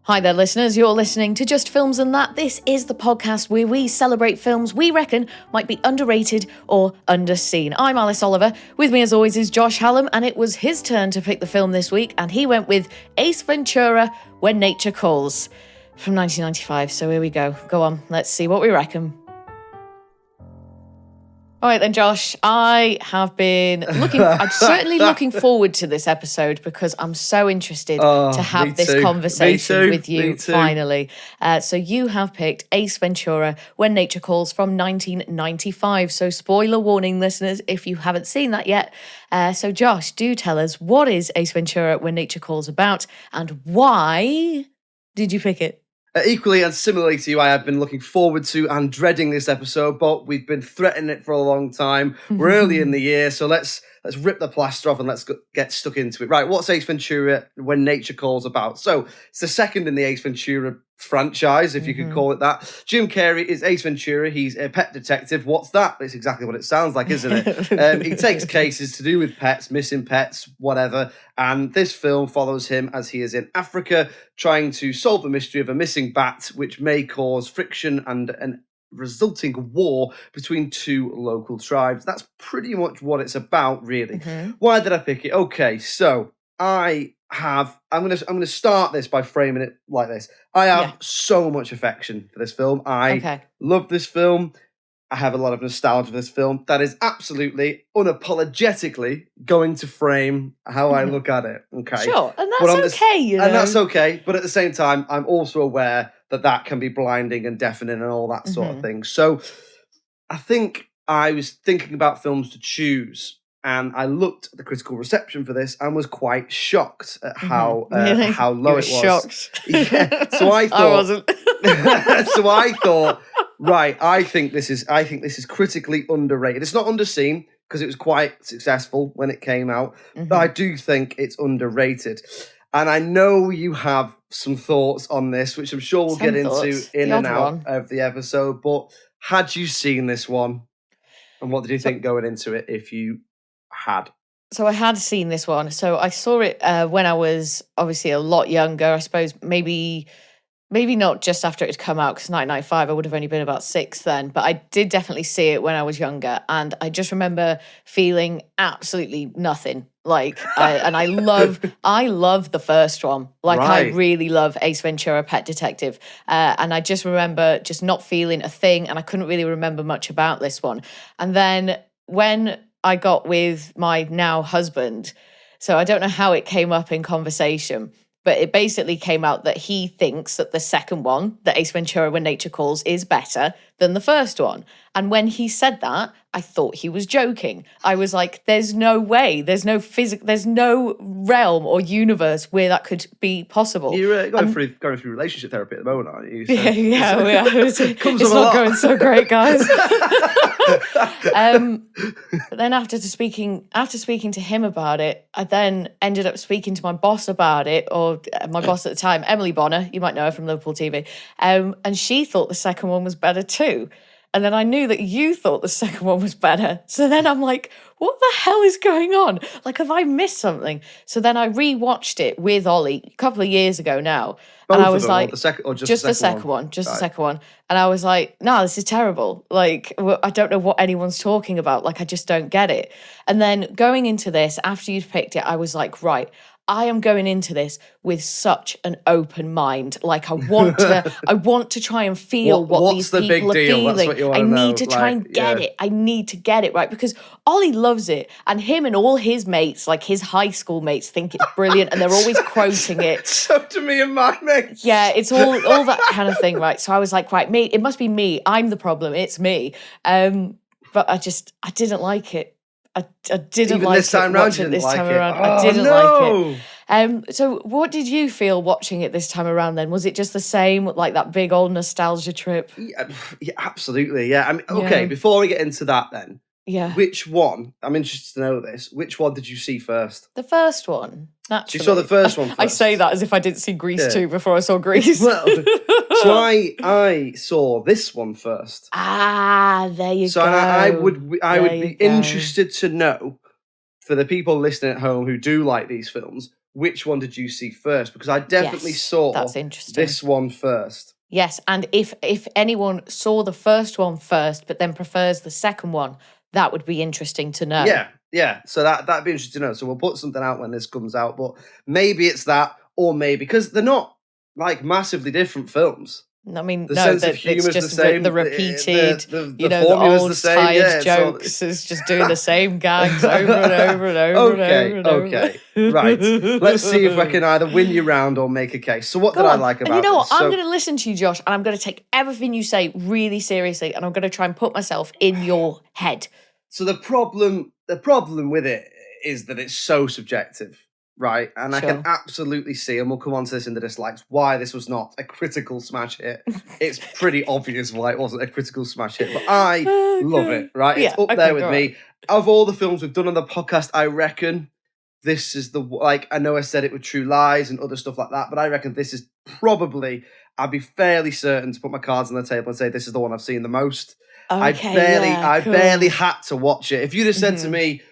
Hi there, listeners. You're listening to Just Films and That. This is the podcast where we celebrate films we reckon might be underrated or underseen. I'm Alice Oliver. With me, as always, is Josh Hallam, and it was his turn to pick the film this week, and he went with Ace Ventura, When Nature Calls, from 1995. So here we go. Go on, let's see what we reckon. All right then, Josh, I'm certainly looking forward to this episode because I'm so interested to have this conversation with you finally. So you have picked Ace Ventura, When Nature Calls from 1995. So spoiler warning, listeners, if you haven't seen that yet. So Josh, do tell us, what is Ace Ventura, When Nature Calls about, and why did you pick it? Equally and similarly to you, I have been looking forward to and dreading this episode, but we've been threatening it for a long time. We're early in the year, so let's rip the plaster off and let's get stuck into it. Right, what's Ace Ventura, When Nature Calls about? So it's the second in the Ace Ventura franchise, if you could call it that. Jim Carrey is Ace Ventura. He's a pet detective. What's that? It's exactly what it sounds like, isn't it? He takes cases to do with pets, missing pets, whatever. And this film follows him as he is in Africa trying to solve the mystery of a missing bat, which may cause friction and an resulting war between two local tribes. That's pretty much what it's about, really. Why did I pick it? Okay, so I'm gonna start this by framing it like this. I have so much affection for this film. I love this film. I have a lot of nostalgia for this film. That is absolutely, unapologetically going to frame how I look at it. Okay, sure, and that's okay. You know? And that's okay. But at the same time, I'm also aware that can be blinding and deafening and all that sort of thing. So I think I was thinking about films to choose, and I looked at the critical reception for this and was quite shocked at how low it was. Shocked. Yeah. So I thought I wasn't. So I thought, right, I think this is critically underrated. It's not underseen because it was quite successful when it came out, but I do think it's underrated. And I know you have some thoughts on this, which I'm sure we'll get into in and out of the episode. But had you seen this one? And what did you think going into it if you had? So I had seen this one. So I saw it when I was obviously a lot younger. I suppose maybe not just after it had come out, because 1995, I would have only been about 6 then. But I did definitely see it when I was younger. And I just remember feeling absolutely nothing. I love the first one. I really love Ace Ventura, Pet Detective. And I just remember just not feeling a thing. And I couldn't really remember much about this one. And then when I got with my now husband, so I don't know how it came up in conversation, but it basically came out that he thinks that the second one, the Ace Ventura, When Nature Calls, is better than the first one. And when he said that, I thought he was joking. I was like, there's no way, there's no realm or universe where that could be possible. You're going through relationship therapy at the moment, aren't you? So, yeah. It's not going so great, guys. Then after speaking to him about it, I then ended up speaking to my boss about it, or my boss at the time, Emily Bonner, you might know her from Liverpool TV, and she thought the second one was better too. And then I knew that you thought the second one was better. So then I'm like, what the hell is going on? Have I missed something? So then I rewatched it with Ollie a couple of years ago now. Both and I was of them, like, or just the second one. The second one. And I was like, no, this is terrible. I don't know what anyone's talking about. I just don't get it. And then going into this, after you'd picked it, I was like, right, I am going into this with such an open mind. I want to try and feel what these people are feeling. That's what you want I to know. need to try and get it. I need to get it right, because Ollie loves it, and him and all his mates, his high school mates, think it's brilliant, and they're always quoting it. So to me and my mates. Yeah, it's all that kind of thing, right? So I was like, right, me, it must be me. I'm the problem. It's me. But I didn't like it. I didn't like this time around. I didn't like it. So what did you feel watching it this time around then? Was it just the same, that big old nostalgia trip? Yeah, absolutely, yeah. Okay, before we get into that then, which one, I'm interested to know this, which one did you see first? The first one, naturally. You saw the first one first? I say that as if I didn't see Grease 2 before I saw Grease. Well, so I saw this one first. There you go. So I would be interested to know, for the people listening at home who do like these films, which one did you see first? Because I definitely saw that's interesting. this one first. Yes, and if anyone saw the first one first, but then prefers the second one, that would be interesting to know. Yeah. So that'd be interesting to know. So we'll put something out when this comes out, but maybe it's that, or maybe because they're not like massively different films. I mean, The no, sense of humour is just the same. the repeated, The the old the same. tired jokes. It's just doing the same gags over and over and over and over and over. Okay, right. Let's see if I can either win you round or make a case. So what Go did I on. like about And you know this? what? I'm going to listen to you, Josh, and I'm going to take everything you say really seriously, and I'm going to try and put myself in your head. So the problem with it is that it's so subjective. Right, and I can absolutely see, and we'll come on to this in the dislikes, why this was not a critical smash hit. It's pretty obvious why it wasn't a critical smash hit, but I love it, right? Yeah, it's up there with me. Of all the films we've done on the podcast, I reckon this is I know I said it with True Lies and other stuff like that, but I reckon this is probably, I'd be fairly certain to put my cards on the table and say this is the one I've seen the most. Okay, I barely had to watch it. If you'd have said to me,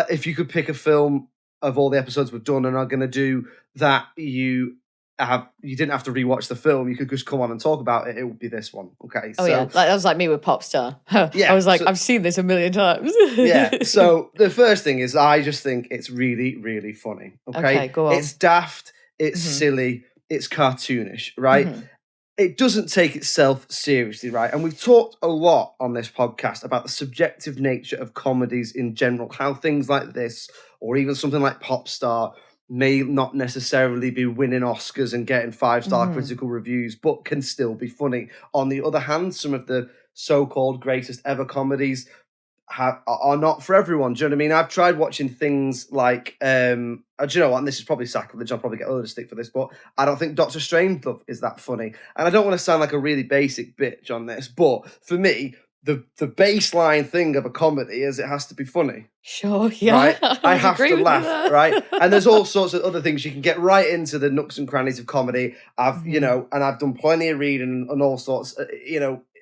if you could pick a film of all the episodes we've done and are going to do that, you didn't have to rewatch the film, you could just come on and talk about it, it would be this one. Okay. That was like me with Popstar. Yeah, I was like, I've seen this a million times. Yeah. So the first thing is, I just think it's really, really funny. Okay, go on. It's daft, it's silly, it's cartoonish, right? It doesn't take itself seriously, right? And we've talked a lot on this podcast about the subjective nature of comedies in general, how things like this, or even something like Popstar, may not necessarily be winning Oscars and getting 5-star critical reviews, but can still be funny. On the other hand, some of the so-called greatest ever comedies are not for everyone. Do you know what I mean? I've tried watching things like, do you know what? And this is probably sacrilege. I'll probably get a load of stick for this, but I don't think Doctor Strangelove is that funny. And I don't want to sound like a really basic bitch on this, but for me, the baseline thing of a comedy is it has to be funny. Sure, yeah. Right? I have to laugh, right? And there's all sorts of other things. You can get right into the nooks and crannies of comedy. I've done plenty of reading and all sorts,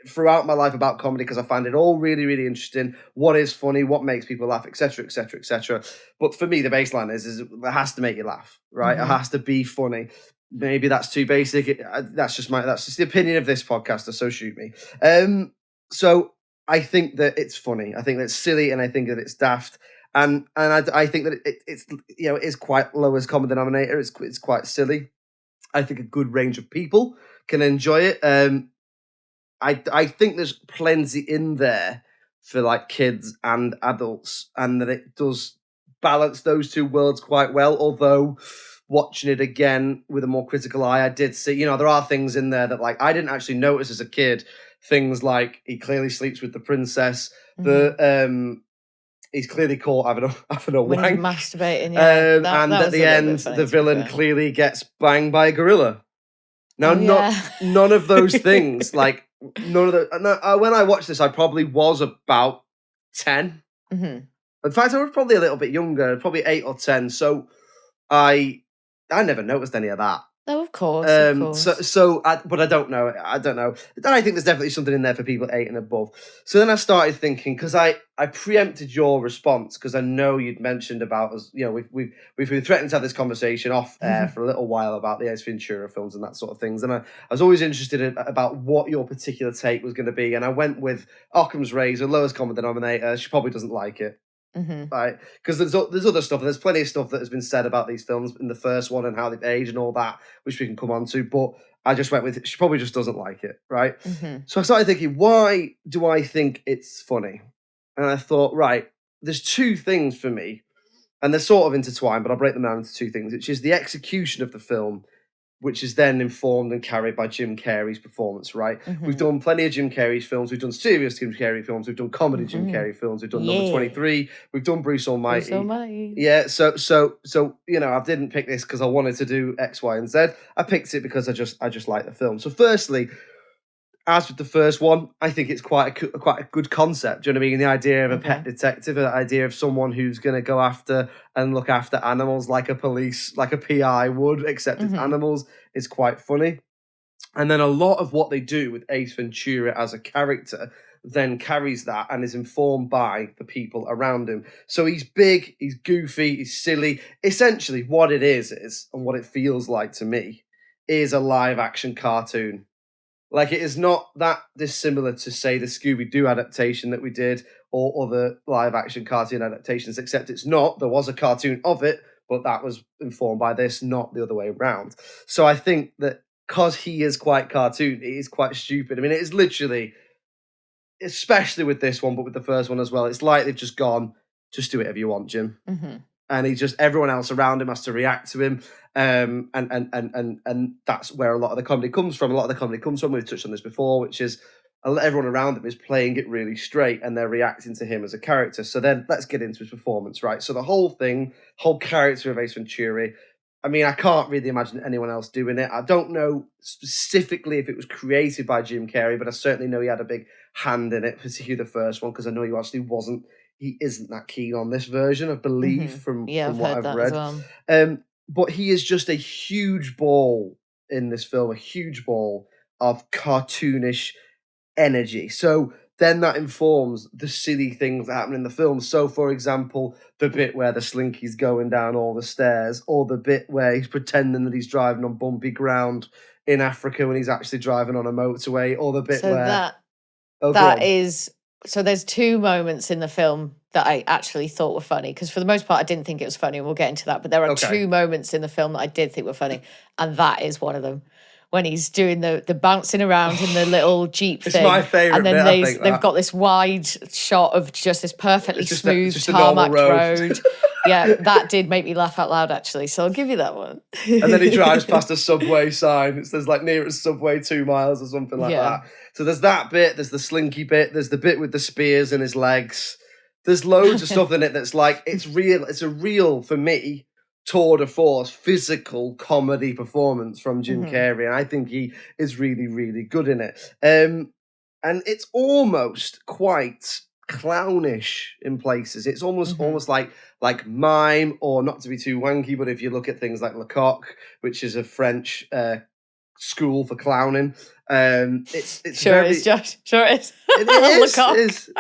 throughout my life about comedy, because I find it all really, really interesting. What is funny, what makes people laugh, etc., etc., etc. But for me, the baseline is it has to make you laugh, right? It has to be funny. Maybe that's too basic. That's just the opinion of this podcaster, so shoot me. So I think that it's funny. I think that it's silly, and I think that it's daft. And I think that it's it is quite low as common denominator. It's quite silly. I think a good range of people can enjoy it. I think there's plenty in there for like kids and adults, and that it does balance those two worlds quite well. Although watching it again with a more critical eye, I did see, there are things in there that like I didn't actually notice as a kid. Things like he clearly sleeps with the princess. He's clearly caught having a when wank. he's masturbating, yeah. And at the end, the villain clearly gets banged by a gorilla. Now, none of those things, like none of the. When I watched this, I probably was about 10. In fact, I was probably a little bit younger, probably 8 or 10. So I never noticed any of that. No, of course. But I don't know. I think there's definitely something in there for people 8 and above. So then I started thinking, because I preempted your response, because I know you'd mentioned about us. We've been threatening to have this conversation off air for a little while about the Ace Ventura films and that sort of things. And I was always interested about what your particular take was going to be. And I went with Occam's Razor, lowest common denominator. She probably doesn't like it. Right, because there's other stuff, and there's plenty of stuff that has been said about these films in the first one and how they've aged and all that, which we can come on to. But I just went with she probably just doesn't like it, right? So I started thinking, why do I think it's funny? And I thought, right, there's two things for me, and they're sort of intertwined, but I'll break them down into two things, which is the execution of the film, which is then informed and carried by Jim Carrey's performance, right? We've done plenty of Jim Carrey's films. We've done serious Jim Carrey films. We've done comedy Jim Carrey films. We've done Number 23. We've done Bruce Almighty. Yeah, so I didn't pick this because I wanted to do X, Y, and Z. I picked it because I just like the film. So firstly, as with the first one, I think it's quite a good concept. Do you know what I mean? The idea of a pet detective, the idea of someone who's going to go after and look after animals like a PI would, except it's animals, is quite funny. And then a lot of what they do with Ace Ventura as a character then carries that and is informed by the people around him. So he's big, he's goofy, he's silly. Essentially, what it is, and what it feels like to me, is a live action cartoon. Like, it is not that dissimilar to, say, the Scooby-Doo adaptation that we did or other live action cartoon adaptations, except it's not. There was a cartoon of it, but that was informed by this, not the other way around. So I think that because he is quite cartoon, it is quite stupid. I mean, it is literally, especially with this one, but with the first one as well, it's like they've just gone, just do whatever you want, Jim. Mm-hmm. And everyone else around him has to react to him. And that's where a lot of the comedy comes from. We've touched on this before, which is everyone around him is playing it really straight and they're reacting to him as a character. So then let's get into his performance, right? So the whole character of Ace Ventura, I mean, I can't really imagine anyone else doing it. I don't know specifically if it was created by Jim Carrey, but I certainly know he had a big hand in it, particularly the first one, because I know he isn't that keen on this version, I believe, from what I've read. Well. But he is just a huge ball in this film, a huge ball of cartoonish energy. So then that informs the silly things that happen in the film. So, for example, the bit where the slinky's going down all the stairs, or the bit where he's pretending that he's driving on bumpy ground in Africa when he's actually driving on a motorway, or the bit where... So there's two moments in the film that I actually thought were funny, because for the most part I didn't think it was funny, and we'll get into that. But there are two moments in the film that I did think were funny, and that is one of them. When he's doing the bouncing around in the little Jeep thing. It's my favourite and then bit, they've got this wide shot of just this perfectly smooth tarmac road. Yeah, that did make me laugh out loud, actually. So I'll give you that one. And then he drives past a subway sign. It says, like, nearest subway 2 miles or something like that. So there's that bit. There's the slinky bit. There's the bit with the spears in his legs. There's loads of stuff in it that's like, it's real. It's a real, for me, tour de force, physical comedy performance from Jim Carrey. And I think he is really, really good in it. And it's almost quite clownish in places. It's almost like mime, or not to be too wanky, but if you look at things like Lecoq, which is a French school for clowning, it's sure very, it is, Josh. Sure it is. It is.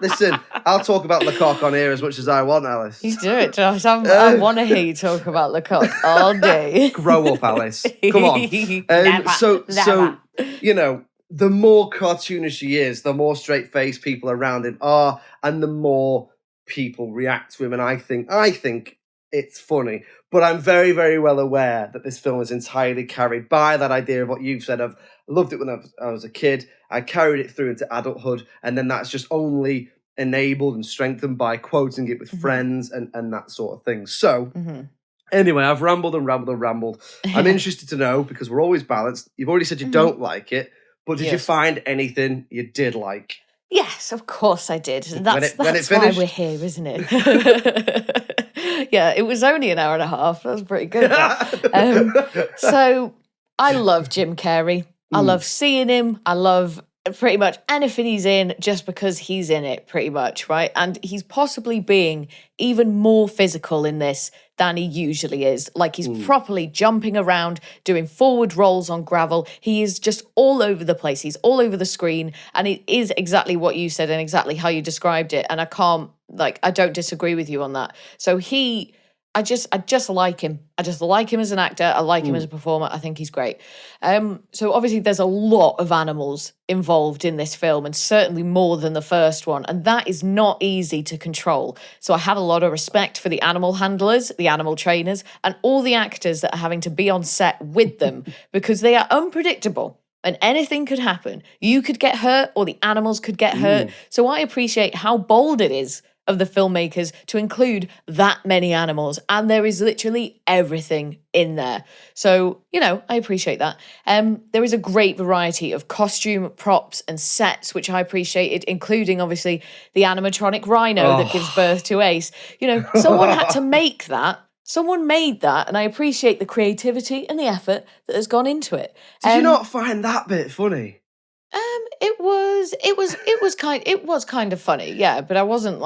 Listen, I'll talk about Lecoq on here as much as I want, Alice. You do it, Josh. I want to hear you talk about Lecoq all day. Grow up, Alice. Come on. Never. So you know, the more cartoonish he is, the more straight-faced people around him are, and the more people react to him. And I think it's funny. But I'm very, very well aware that this film is entirely carried by that idea of what you've said of, I loved it when I was a kid. I carried it through into adulthood, and then that's just only enabled and strengthened by quoting it with friends and that sort of thing. So, anyway, I've rambled. I'm interested to know, because we're always balanced. You've already said you don't like it, but did you find anything you did like? Yes, of course I did. That's why we're here, isn't it? Yeah, it was only an hour and a half. That was pretty good. So I love Jim Carrey. I love seeing him. I love pretty much anything he's in, just because he's in it, pretty much, right? And he's possibly being even more physical in this than he usually is. Like, he's properly jumping around, doing forward rolls on gravel. He is just all over the place. He's all over the screen. And it is exactly what you said and exactly how you described it. And I don't disagree with you on that. So I just like him. I just like him as an actor. I like him as a performer. I think he's great. So obviously there's a lot of animals involved in this film, and certainly more than the first one. And that is not easy to control. So I have a lot of respect for the animal handlers, the animal trainers, and all the actors that are having to be on set with them, because they are unpredictable. And anything could happen. You could get hurt, or the animals could get hurt. So I appreciate how bold it is of the filmmakers to include that many animals, and there is literally everything in there. So, I appreciate that. There is a great variety of costume, props, and sets, which I appreciated, including, obviously, the animatronic rhino that gives birth to Ace. Someone had to make that. Someone made that, and I appreciate the creativity and the effort that has gone into it. Did you not find that bit funny? It was kind of funny, yeah, but it wasn't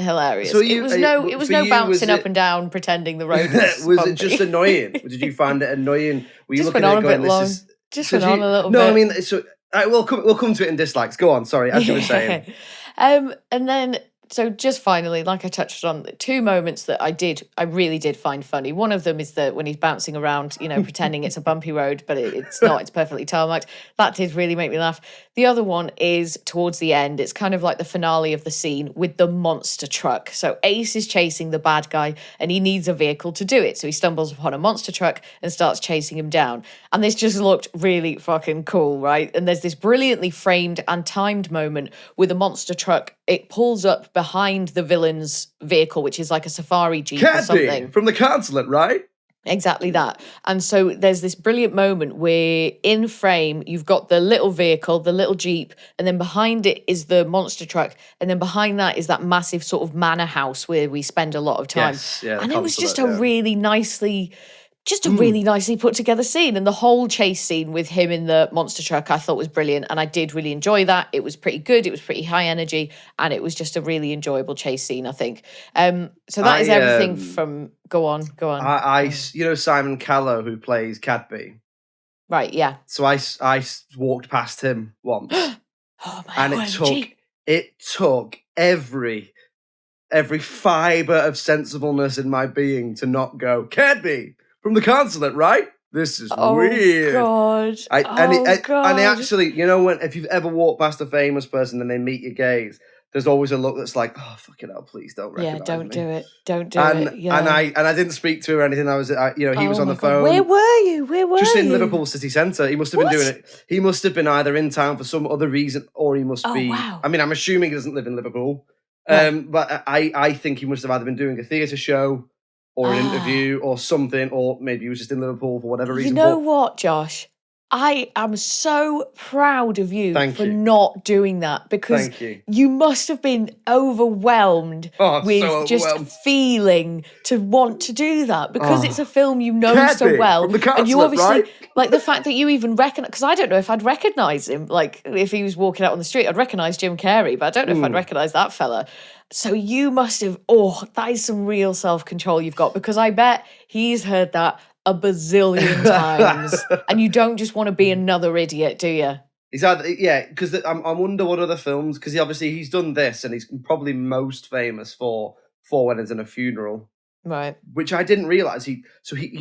hilarious. So it was no bouncing up and down pretending the road was was bumpy. it just annoying? Did you find it annoying? Were you just looking went on at it a bit going, long. this is... Just went on a little bit. No, I mean, so we'll come to it in dislikes. Go on, sorry, as you were saying. And then, so just finally, like I touched on, two moments that I really did find funny. One of them is that when he's bouncing around, pretending it's a bumpy road, but it's not, it's perfectly tarmacked. That did really make me laugh. The other one is towards the end. It's kind of like the finale of the scene with the monster truck. So Ace is chasing the bad guy and he needs a vehicle to do it. So he stumbles upon a monster truck and starts chasing him down. And this just looked really fucking cool, right? And there's this brilliantly framed and timed moment with a monster truck. It pulls up behind the villain's vehicle, which is like a safari jeep or something. From the consulate, right? Exactly that. And so there's this brilliant moment where in frame, you've got the little vehicle, the little Jeep, and then behind it is the monster truck. And then behind that is that massive sort of manor house where we spend a lot of time. Yes, yeah, and it was just a really nicely put together scene. And the whole chase scene with him in the monster truck I thought was brilliant. And I did really enjoy that. It was pretty good. It was pretty high energy. And it was just a really enjoyable chase scene, I think. So that is everything from... Go on. Simon Callow, who plays Cadby. Right, yeah. So I walked past him once. Oh my and it took every fibre of sensibleness in my being to not go, Cadby! From the consulate, right? This is weird. God. God. And they actually, if you've ever walked past a famous person and they meet your gaze, there's always a look that's like, oh, fucking hell, please don't recognize me. Yeah, don't do it. Don't do it. Yeah. And I didn't speak to him or anything. I was, he was on the phone. Where were you? Just in Liverpool city centre. He must have been doing it. He must have been either in town for some other reason, or he must be. Wow. I mean, I'm assuming he doesn't live in Liverpool. Right. But I think he must have either been doing a theatre show or an interview or something, or maybe he was just in Liverpool for whatever reason. You know what, Josh? I am so proud of you for not doing that, because you must have been overwhelmed with just feeling to want to do that, because it's a film you know so well. And you obviously, like the fact that you even recognize, because I don't know if I'd recognize him, like if he was walking out on the street, I'd recognize Jim Carrey, but I don't know if I'd recognize that fella. So you must have, that is some real self-control you've got, because I bet he's heard that a bazillion times. And you don't just want to be another idiot, do you? He's either, because I wonder what other films, because he's done this, and he's probably most famous for Four Weddings and a Funeral. Right. Which I didn't realise. He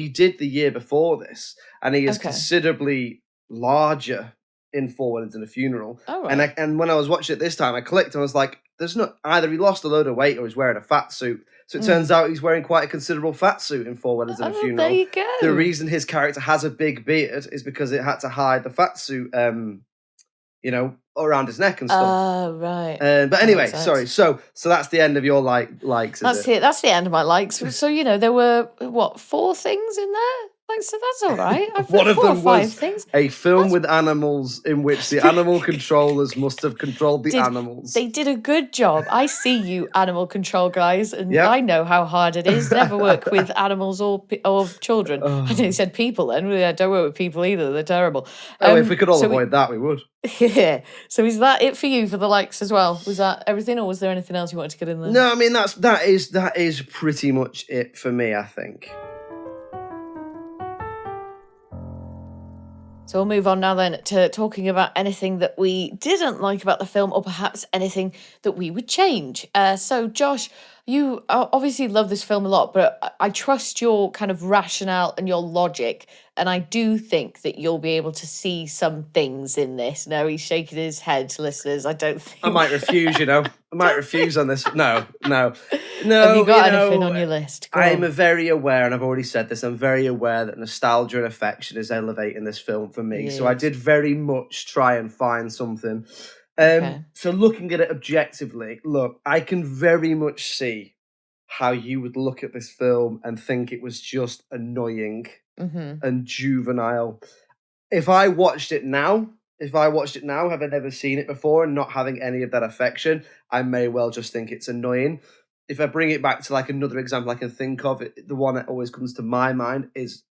did the year before this, and he is considerably larger in Four Weddings and a Funeral. Oh, right. And when I was watching it this time, I clicked and I was like, there's not, either he lost a load of weight or he's wearing a fat suit. So it turns out he's wearing quite a considerable fat suit in Four Weddings and a Funeral. There you go. The reason his character has a big beard is because it had to hide the fat suit, around his neck and stuff. Oh, right. But anyway, sorry. So that's the end of your likes. That's it. That's the end of my likes. So there were 4 things in there. Like, so that's all right. One of them was things. a film with animals in which the animal controllers must have controlled the animals. They did a good job. I see you, animal control guys, and I know how hard it is. Never work with animals or children. I think you said people then. I don't work with people either. They're terrible. If we could all avoid that, we would. Yeah. So is that it for you for the likes as well? Was that everything, or was there anything else you wanted to get in there? No, I mean that is pretty much it for me, I think. So we'll move on now then to talking about anything that we didn't like about the film, or perhaps anything that we would change. So Josh, you obviously love this film a lot, but I trust your kind of rationale and your logic, and I do think that you'll be able to see some things in this. No, he's shaking his head, listeners. I don't think... I might refuse, I might refuse on this. No. Have you got anything on your list? I'm very aware, and I've already said this, I'm very aware that nostalgia and affection is elevating this film for me. So I did very much try and find something. So looking at it objectively, look, I can very much see how you would look at this film and think it was just annoying and juvenile. If I watched it now, having never seen it before and not having any of that affection, I may well just think it's annoying. If I bring it back to like another example I can think of, the one that always comes to my mind is,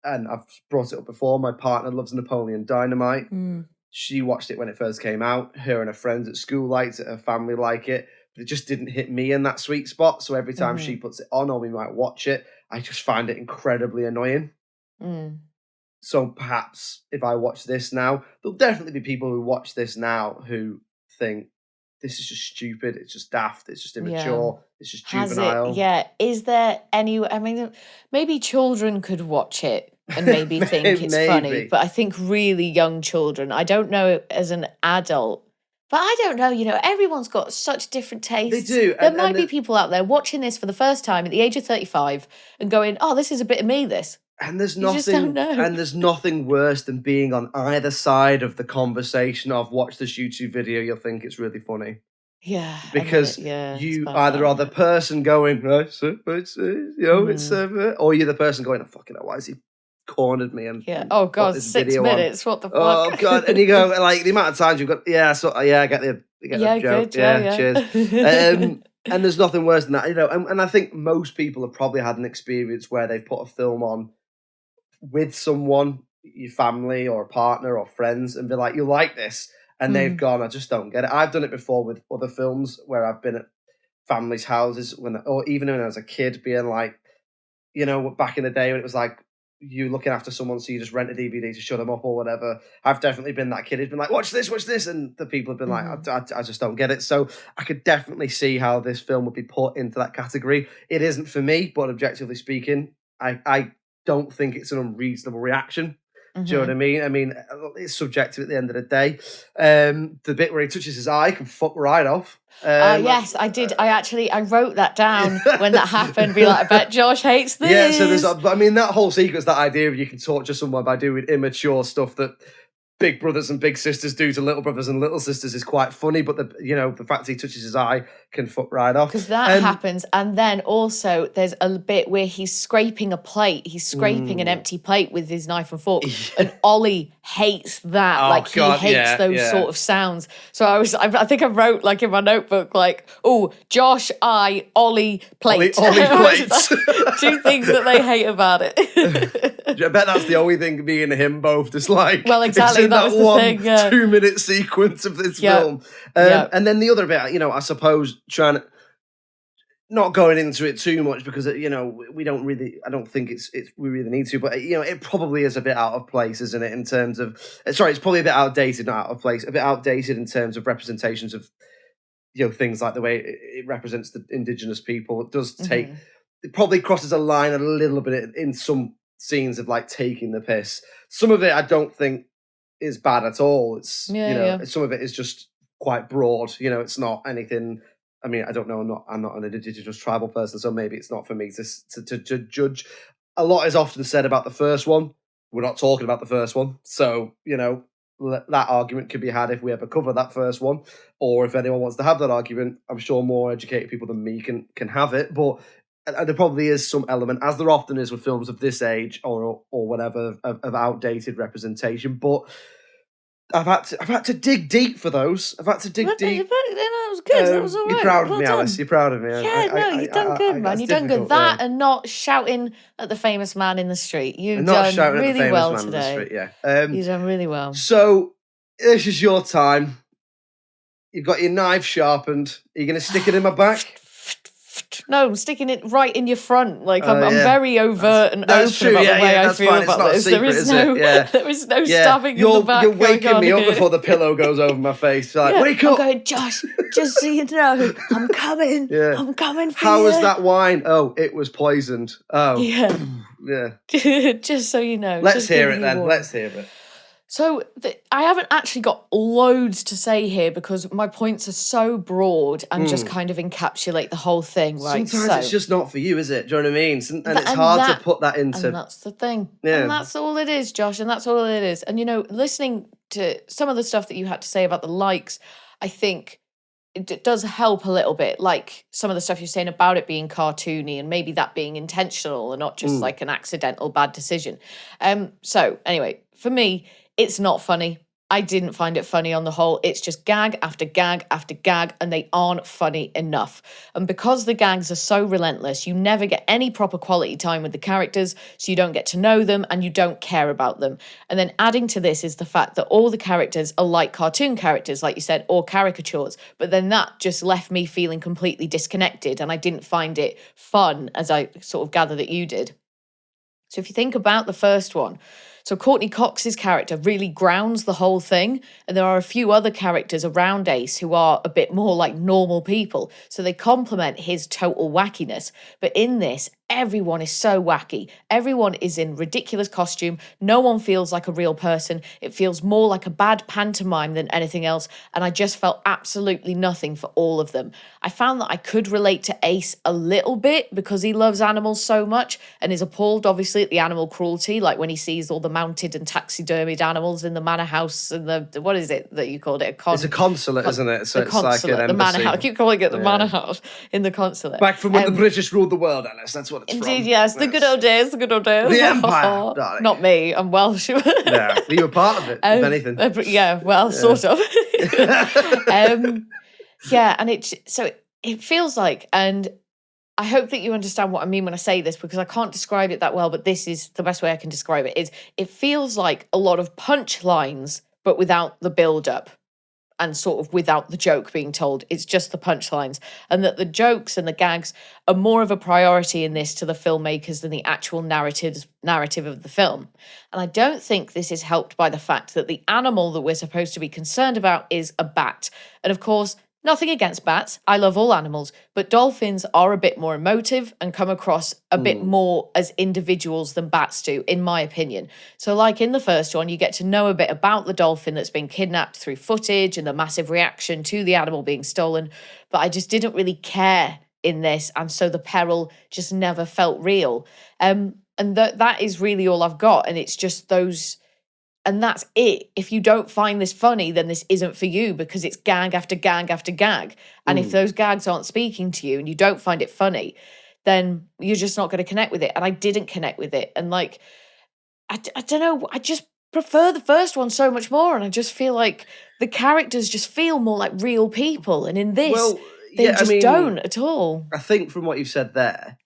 and I've brought it up before, my partner loves Napoleon Dynamite. She watched it when it first came out. Her and her friends at school liked it. Her family like it. But it just didn't hit me in that sweet spot. So every time she puts it on or we might watch it, I just find it incredibly annoying. So perhaps if I watch this now, there'll definitely be people who watch this now who think this is just stupid, it's just daft, it's just Yeah. immature, it's just Has it? juvenile. Yeah. Is there any? I mean, maybe children could watch it and maybe think it's funny, Maybe. but I think really young children. I don't know as an adult, but I don't know. Everyone's got such different They tastes. do. There might be people out there watching this for the first time at the age of 35 and going, "Oh, this is a bit of me." This. And there's You just don't nothing know. and there's nothing worse than being on either side of the conversation of watch this YouTube video, you'll think it's really funny. Yeah. and then Because it's you bad either that, are the yeah. person going, it's or you're the person going, oh, fucking hell, why has he cornered me and Yeah. and Oh put God, this 6 video on? minutes. What the Oh fuck? god, and you go like the amount of times you've got, I get the Yeah, joke, good. Yeah, cheers. yeah. And there's nothing worse than that, and I think most people have probably had an experience where they've put a film on with someone, your family or a partner or friends, and be like, you like this, and they've gone, I just don't get it. I've done it before with other films where I've been at families' houses or even when I was a kid, being like, back in the day when it was like you looking after someone, so you just rent a DVD to shut them up or whatever. I've definitely been that kid who's been like, watch this, and the people have been like, I just don't get it. So I could definitely see how this film would be put into that category. It isn't for me, but objectively speaking, I don't think it's an unreasonable reaction. Do you know what I mean? I mean, it's subjective at the end of the day. The bit where he touches his eye can fuck right off. Yes, I did. I wrote that down when that happened. Be like, I bet Josh hates this. Yeah, so that whole sequence, that idea of you can torture someone by doing immature stuff that big brothers and big sisters do to little brothers and little sisters is quite funny, but the fact that he touches his eye can fuck right off. Because that happens, and then also there's a bit where he's scraping a plate. He's scraping an empty plate with his knife and fork, and Ollie hates that. Oh, like God, he hates those sort of sounds. So I think I wrote like in my notebook like, oh, Josh, Ollie, plate. Ollie plates. Two things that they hate about it. I bet that's the only thing me and him both dislike. Well, exactly, that was the one thing, yeah. 2-minute sequence of this film. And then the other bit, I suppose, trying to not going into it too much because we don't really. I don't think we really need to, but it probably is a bit out of place, isn't it? In terms of, sorry, it's probably a bit outdated, not out of place, a bit outdated in terms of representations of things like the way it represents the indigenous people. It does take. It probably crosses a line a little bit in some scenes of like taking the piss. Some of it I don't think is bad at all. It's some of it is just quite broad. It's not anything. I mean, I don't know. I'm not an indigenous tribal person, so maybe it's not for me to judge. A lot is often said about the first one. We're not talking about the first one, so that argument could be had if we ever cover that first one, or if anyone wants to have that argument. I'm sure more educated people than me can have it, but. And there probably is some element, as there often is with films of this age or whatever, of outdated representation. But I've had to dig deep for those. I've had to dig deep. That was good. That was all right. You're proud of Well me, done. Alice. You're proud of me. Yeah, you've done good, man. You've done good. That and not shouting at the famous man in the street. You've done really well today. You've done really well. So this is your time. You've got your knife sharpened. Are you going to stick it in my back? No, I'm sticking it right in your front. Like I'm very overt and open true. about the way I that's fine. Fine. About this. Secret, there is no stabbing in the back. You're waking me up here. before the pillow goes over my face. Like, wake up! I'm going, Josh. Just so you know, I'm coming. I'm coming for you. How was that wine? Oh, it was poisoned. Oh, yeah. Just so you know. Let's hear it then. Let's hear it. So I haven't actually got loads to say here because my points are so broad and just kind of encapsulate the whole thing, right? Sometimes it's just not for you, is it? Do you know what I mean? And it's hard to put that into... And that's the thing. Yeah. And that's all it is, Josh, and that's all it is. And, listening to some of the stuff that you had to say about the likes, I think it does help a little bit, like some of the stuff you're saying about it being cartoony and maybe that being intentional and not just like an accidental bad decision. So, anyway, for me... It's not funny. I didn't find it funny on the whole. It's just gag after gag after gag, and they aren't funny enough. And because the gags are so relentless, you never get any proper quality time with the characters, so you don't get to know them and you don't care about them. And then adding to this is the fact that all the characters are like cartoon characters, like you said, or caricatures. But then that just left me feeling completely disconnected, and I didn't find it fun, as I sort of gather that you did. So if you think about the first one, So Courtney Cox's character really grounds the whole thing. And there are a few other characters around Ace who are a bit more like normal people. So they complement his total wackiness. But in this, everyone is so wacky. Everyone is in ridiculous costume. No one feels like a real person. It feels more like a bad pantomime than anything else. And I just felt absolutely nothing for all of them. I found that I could relate to Ace a little bit because he loves animals so much and is appalled, obviously, at the animal cruelty, like when he sees all the mounted and taxidermied animals in the manor house and the what is it that you called it? It's a consulate, isn't it? So it's consulate, like an the manor embassy. house. I keep calling it the manor house in the consulate. Back from when the British ruled the world, Alice. That's what it's from. Indeed, yes. The good old days, the good old days. The Empire, darling. Not me, I'm Welsh. Yeah, you were part of it, if anything. Yeah, well, sort of. Yeah, and it feels like, and I hope that you understand what I mean when I say this, because I can't describe it that well, but this is the best way I can describe it, is it feels like a lot of punchlines, but without the build-up and sort of without the joke being told. It's just the punchlines. And that the jokes and the gags are more of a priority in this to the filmmakers than the actual narrative of the film. And I don't think this is helped by the fact that the animal that we're supposed to be concerned about is a bat. And of course, nothing against bats. I love all animals, but dolphins are a bit more emotive and come across a bit more as individuals than bats do, in my opinion. So like in the first one, you get to know a bit about the dolphin that's been kidnapped through footage and the massive reaction to the animal being stolen. But I just didn't really care in this. And so the peril just never felt real. And that is really all I've got. And it's just those... And that's it. If you don't find this funny, then this isn't for you because it's gag after gag after gag. And if those gags aren't speaking to you and you don't find it funny, then you're just not going to connect with it. And I didn't connect with it. And like, I don't know, I just prefer the first one so much more. And I just feel like the characters just feel more like real people. And in this, they don't at all. I think from what you've said there,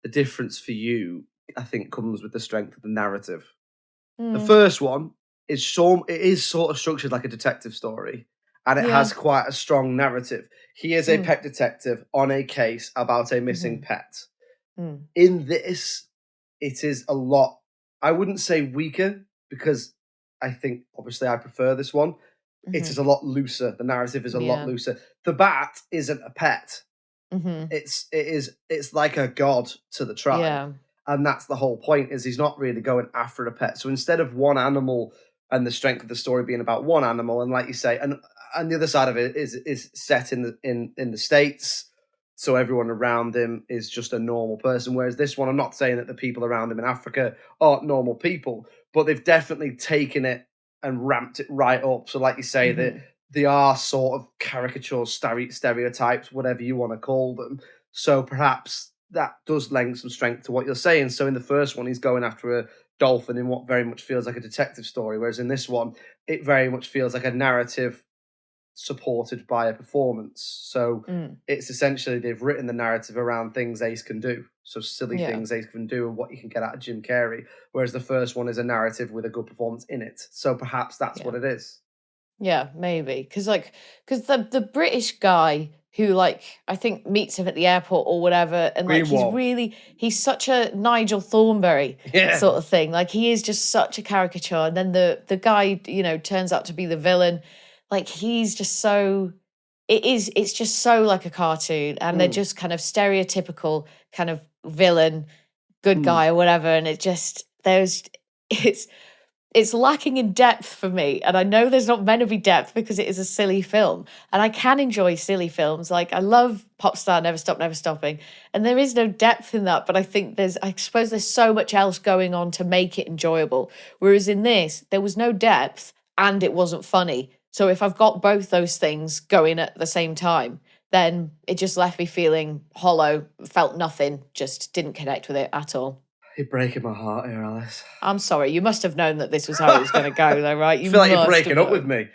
the difference for you, I think, comes with the strength of the narrative. The first one is sort of structured like a detective story, and it has quite a strong narrative. He is a pet detective on a case about a missing pet. In this, it is a lot, I wouldn't say weaker, because I think, obviously, I prefer this one. It is a lot looser. The narrative is a lot looser. The bat isn't a pet. It's like a god to the tribe. Yeah. And that's the whole point, is he's not really going after a pet. So instead of one animal and the strength of the story being about one animal, and like you say, and the other side of it is set in the States, so everyone around him is just a normal person. Whereas this one, I'm not saying that the people around him in Africa aren't normal people, but they've definitely taken it and ramped it right up. So like you say, that they are sort of caricatures, stereotypes, whatever you want to call them. So perhaps that does lend some strength to what you're saying. So in the first one, he's going after a dolphin in what very much feels like a detective story, whereas in this one, it very much feels like a narrative supported by a performance. So it's essentially, they've written the narrative around things Ace can do. So silly things Ace can do and what you can get out of Jim Carrey. Whereas the first one is a narrative with a good performance in it. So perhaps that's what it is. Yeah, maybe. Because the British guy who, like, I think meets him at the airport or whatever, and like he's such a Nigel Thornberry sort of thing. Like, he is just such a caricature. And then the guy, turns out to be the villain. Like, he's just so, it's just so like a cartoon, and they're just kind of stereotypical kind of villain, good guy or whatever. And it's lacking in depth for me. And I know there's not meant to be depth because it is a silly film. And I can enjoy silly films. Like, I love Popstar, Never Stop, Never Stopping. And there is no depth in that. But I suppose there's so much else going on to make it enjoyable. Whereas in this, there was no depth and it wasn't funny. So if I've got both those things going at the same time, then it just left me feeling hollow, felt nothing, just didn't connect with it at all. You're breaking my heart here, Alice. I'm sorry. You must have known that this was how it was going to go, though, right? I feel like you're breaking up with me.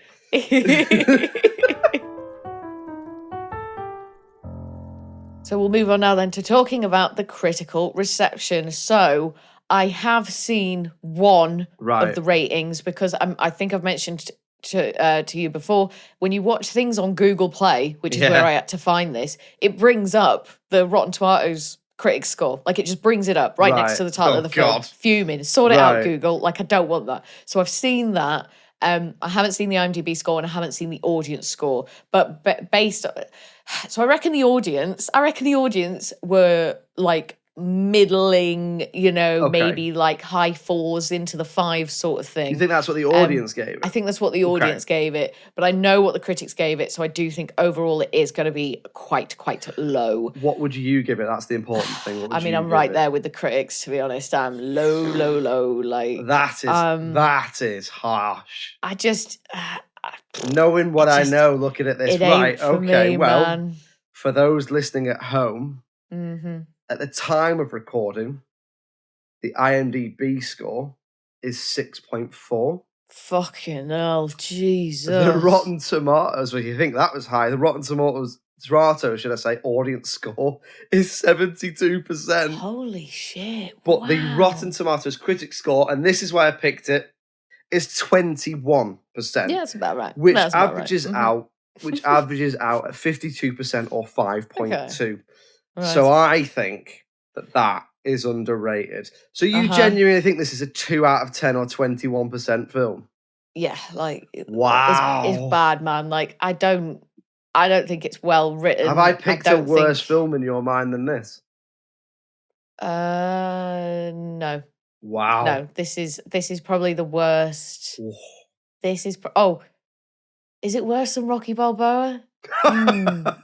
So we'll move on now then to talking about the critical reception. So I have seen one of the ratings because I think I've mentioned to you before, when you watch things on Google Play, which is where I had to find this, it brings up the Rotten Tomatoes critics score. Like, it just brings it up right next Right. to the title Oh, of the film. God. Fuming. Sort it out, Right. Google. Like, I don't want that. So I've seen that. I haven't seen the IMDb score and I haven't seen the audience score. But based on, so I reckon the audience were like middling, Okay. maybe like high 4s into the 5s sort of thing. You think that's what the audience gave it? I think that's what the audience gave it, but I know what the critics gave it, so I do think overall it is going to be quite low. What would you give it? That's the important thing. What would I mean, you I'm give right it? there with the critics, to be honest. I'm low. Like, that is harsh. I just Knowing what I know, looking at this, it right? ain't for Okay, me, well, man. for those listening at home, Mm-hmm. at the time of recording, the IMDb score is 6.4. Fucking hell, Jesus. The Rotten Tomatoes, well, you think that was high, the Rotten Tomatoes, should I say, audience score is 72%. Holy shit. But wow. the Rotten Tomatoes critic score, and this is why I picked it, is 21%. Yeah, that's about right. Which That's about averages right. out which averages out at 52% or 5.2. Okay. Right. So I think that is underrated. So you genuinely think this is a 2 out of 10 or 21% film? Yeah, like, wow, it's bad, man. Like, I don't think it's well written. Have I picked a worse film in your mind than this? No. Wow. No, this is probably the worst. Oof. This is is it worse than Rocky Balboa?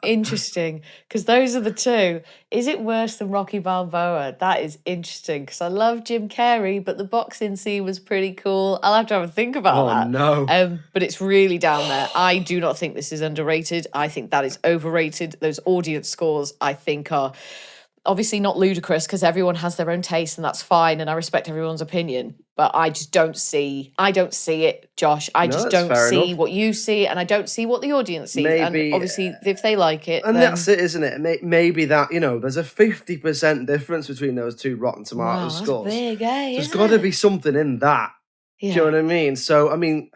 Interesting, because those are the two. Is it worse than Rocky Balboa? That is interesting, because I love Jim Carrey, but the boxing scene was pretty cool. I'll have to have a think about that. Oh no. But it's really down there. I do not think this is underrated. I think that is overrated. Those audience scores, I think, are obviously not ludicrous, because everyone has their own taste, and that's fine, and I respect everyone's opinion. But I just don't see it, Josh. I just don't see what you see, and I don't see what the audience sees. Maybe, and obviously, if they like it, and then that's it, isn't it? Maybe that, there's a 50% difference between those two Rotten Tomatoes scores. That's big, There's got to be something in that. Yeah. Do you know what I mean? So, I mean,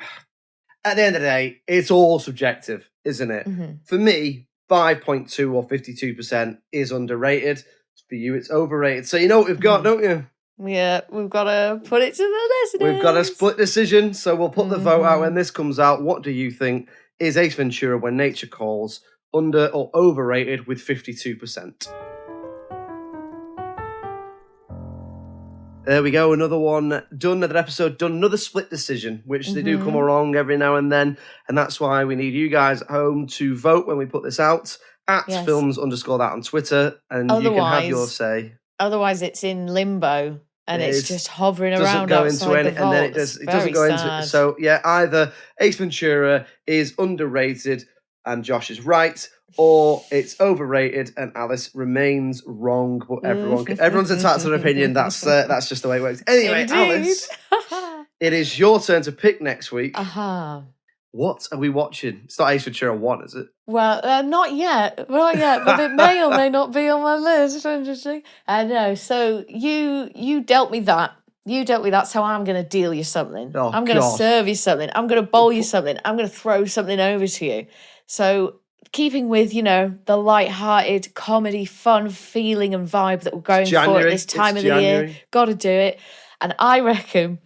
at the end of the day, it's all subjective, isn't it? Mm-hmm. For me, 5.2 or 52% is underrated. For you, it's overrated. So you know what we've got, don't you? Yeah, we've got to put it to the listeners. We've got a split decision, so we'll put the vote out when this comes out. What do you think? Is Ace Ventura: When Nature Calls under or overrated with 52%? There we go, another one done, another episode done, another split decision, which they do come along every now and then, and that's why we need you guys at home to vote when we put this out at films_that on Twitter, and you can have your say. Otherwise, it's in limbo. And it's just hovering around outside the vault. And then it doesn't go into it. So, yeah, either Ace Ventura is underrated and Josh is right, or it's overrated and Alice remains wrong. But everyone's entitled to an opinion. That's just the way it works. Anyway, indeed. Alice, it is your turn to pick next week. What are we watching? It's not Ace Ventura 1, is it? Well, not yet, but it may or may not be on my list. Interesting. I know. So you dealt me that. So I'm going to deal you something. Oh, I'm going to serve you something. I'm going to bowl you something. I'm going to throw something over to you. So keeping with, the light-hearted comedy, fun feeling and vibe that we're going for at this time of the year. Got to do it. And I reckon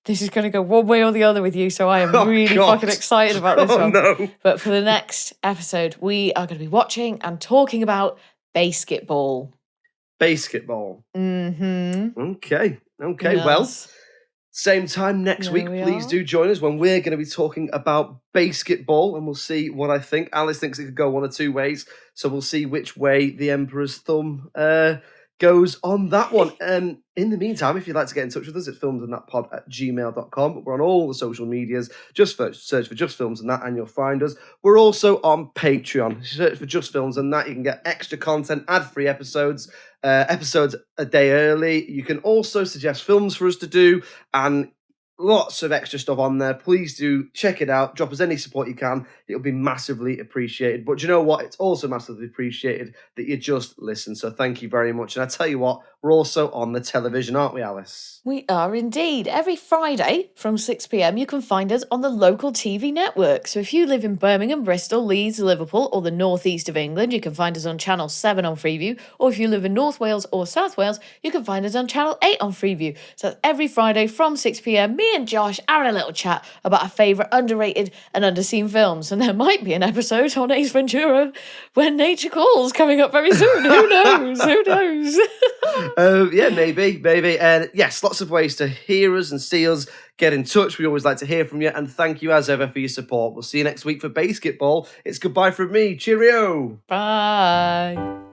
this is going to go one way or the other with you, so I am really fucking excited about this one. No. But for the next episode, we are going to be watching and talking about basketball. Basketball. Mm-hmm. Okay. Yes. Well, same time next week. Please do join us when we're going to be talking about basketball, and we'll see what I think. Alice thinks it could go one or two ways, so we'll see which way the Emperor's thumb goes on that one. In the meantime, if you'd like to get in touch with us, it's filmsandthatpod@gmail.com. We're on all the social medias. Just search for Just Films and That and you'll find us. We're also on Patreon. Search for Just Films and That. You can get extra content, ad-free episodes a day early. You can also suggest films for us to do and lots of extra stuff on there. Please do check it out. Drop us any support you can. It'll be massively appreciated. But you know what? It's also massively appreciated that you just listen. So thank you very much. And I tell you what, we're also on the television, aren't we, Alice? We are indeed. Every Friday from 6 p.m, you can find us on the local TV network. So if you live in Birmingham, Bristol, Leeds, Liverpool, or the northeast of England, you can find us on Channel 7 on Freeview. Or if you live in North Wales or South Wales, you can find us on Channel 8 on Freeview. So that's every Friday from 6 p.m, me and Josh having a little chat about our favourite underrated and underseen films. And there might be an episode on Ace Ventura When Nature Calls coming up very soon. Who knows? Who knows? Yeah, maybe. And yes, lots of ways to hear us and see us. Get in touch. We always like to hear from you. And thank you as ever for your support. We'll see you next week for Basketball. It's goodbye from me. Cheerio. Bye.